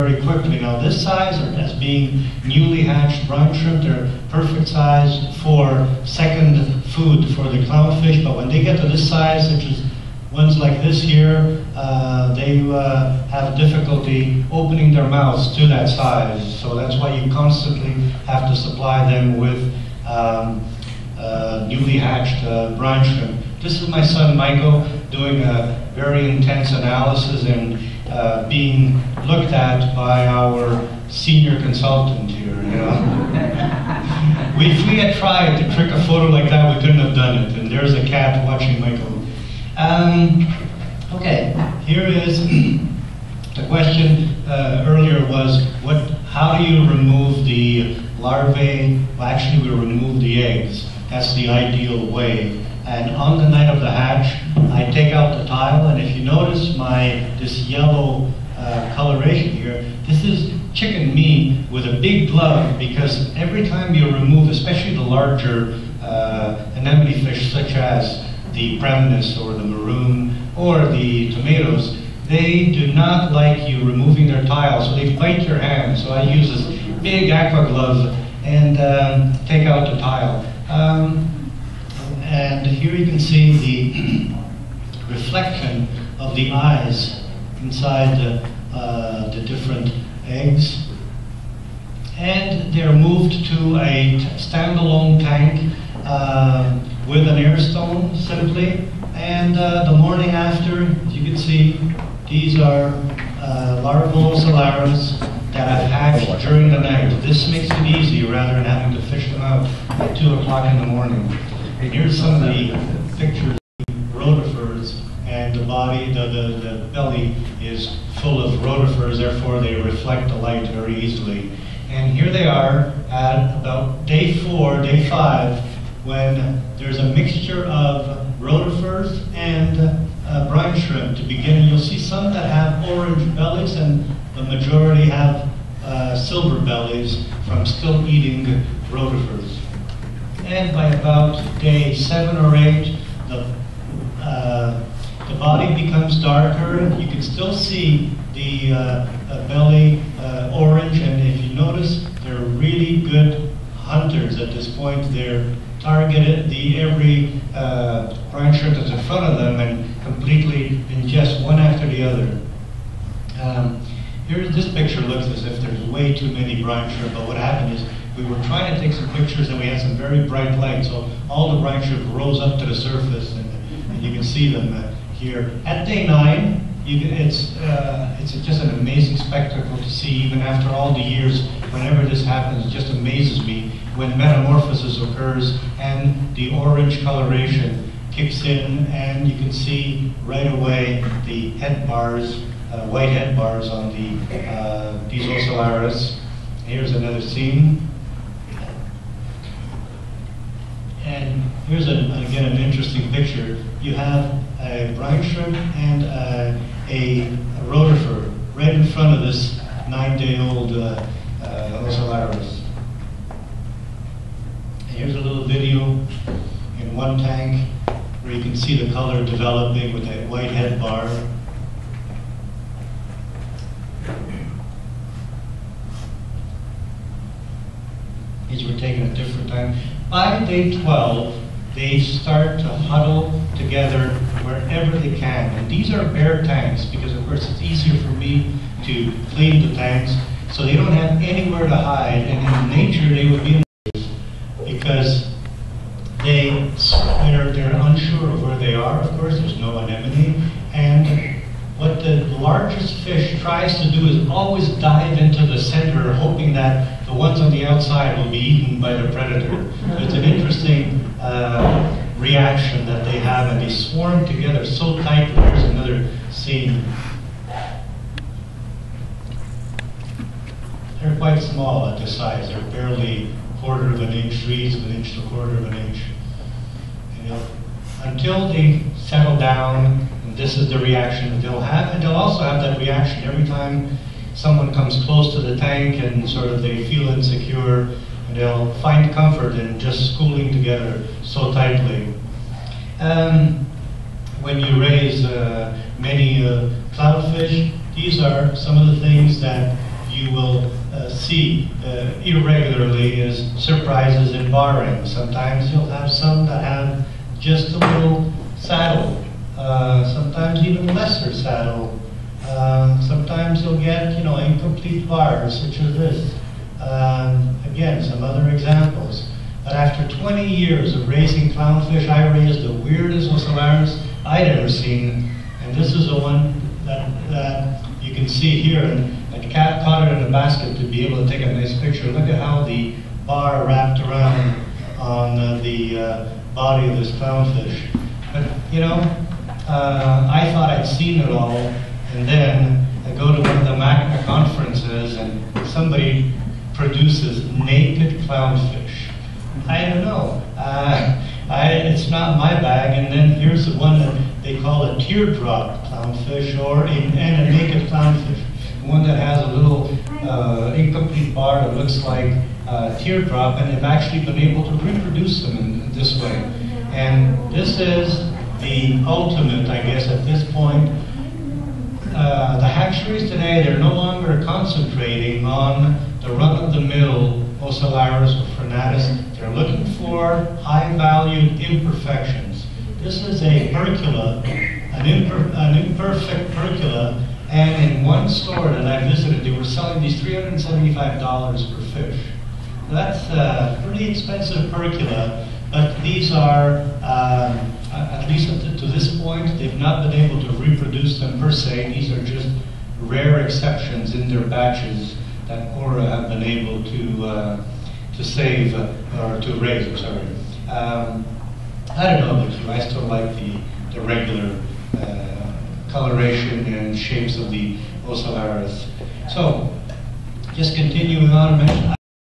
very quickly. Now this size, as being newly hatched brine shrimp, they're perfect size for second food for the clownfish, but when they get to this size, such as ones like this here, they have difficulty opening their mouths to that size. So that's why you constantly have to supply them with newly hatched brine shrimp. This is my son Michael doing a very intense analysis and being looked at by our senior consultant here. You know? If we had tried to trick a photo like that, we couldn't have done it. And there's a cat watching Michael. Okay, here is the question earlier was, how do you remove the larvae? Well, actually, we remove the eggs. That's the ideal way. And on the night of the hatch, I take out the tile, and if you notice this yellow coloration here, this is chicken meat with a big glove, because every time you remove, especially the larger anemone fish such as the Premnis or the maroon or the tomatoes, they do not like you removing their tile, so they bite your hand. So I use this big aqua glove and take out the tile. And here you can see the reflection of the eyes inside the different eggs. And they're moved to a standalone tank with an air stone, simply. And the morning after, as you can see, these are larval ocellaris that have hatched during the night. This makes it easy rather than having to fish them out at 2 o'clock in the morning. And here's some of the pictures of rotifers, and the body, the belly is full of rotifers, therefore they reflect the light very easily. And here they are at about day 4, day 5, when there's a mixture of rotifers and brine shrimp to begin. And you'll see some that have orange bellies, and the majority have silver bellies from still eating rotifers. And by about day 7 or 8, the body becomes darker. You can still see the belly orange, and if you notice, they're really good hunters at this point. They're targeted every brine shrimp that's in front of them and completely ingest one after the other. This picture looks as if there's way too many brine shrimp, but what happened is we were trying to take some pictures and we had some very bright light, so all the brine shrimp rose up to the surface, and you can see them here. At day 9, it's just an amazing spectacle to see, even after all the years. Whenever this happens, it just amazes me when metamorphosis occurs and the orange coloration kicks in, and you can see right away the head bars, white head bars on these ocellaris. Here's another scene. And here's, again, an interesting picture. You have a brine shrimp and a rotifer right in front of this 9-day-old ocellaris. And here's a little video in one tank where you can see the color developing with that white head bar. These were taken at different times. By day 12, they start to huddle together wherever they can. And these are bare tanks because, of course, it's easier for me to clean the tanks, so they don't have anywhere to hide. And in nature, they would be in because they're unsure of where they are. Of course, there's no anemone. And what the largest fish tries to do is always dive into the center, hoping that the ones on the outside will be eaten by the predator. So it's an interesting reaction that they have, and they swarm together so tightly. Here's another scene. They're quite small at this size. They're barely quarter of an inch, 3/8 of an inch to quarter of an inch. Until they settle down, and this is the reaction that they'll have, and they'll also have that reaction every time someone comes close to the tank and sort of they feel insecure, and they'll find comfort in just schooling together so tightly. When you raise many clownfish, these are some of the things that see irregularly is surprises in barring. Sometimes you'll have some that have just a little saddle, sometimes even lesser saddle. Sometimes you'll get, incomplete bars, such as this. Again, some other examples. But after 20 years of raising clownfish, I raised the weirdest Ocellaris I'd ever seen. And this is the one that you can see here. And I caught it in a basket to be able to take a nice picture. Look at how the bar wrapped around on the body of this clownfish. But, I thought I'd seen it all. And then I go to one of the MACNA conferences and somebody produces naked clownfish. I don't know. It's not my bag. And then here's the one that they call a teardrop clownfish, and a naked clownfish. One that has a little incomplete bar that looks like a teardrop, and they've actually been able to reproduce them in this way. And this is the ultimate, I guess, at this point. The hatcheries today, they're no longer concentrating on the run-of-the-mill Ocellaris or Frenatus. They're looking for high-valued imperfections. This is a percula, an imperfect percula, and in one store that I visited, they were selling these $375 per fish. That's a pretty expensive percula, but these are, at least to this point, they've not been able to reproduce them per se. These are just rare exceptions in their batches that Ora have been able to save, or to raise, I'm sorry. I don't know about you, I still like the regular coloration and shapes of the Ocellaris. So, just continuing on to mention,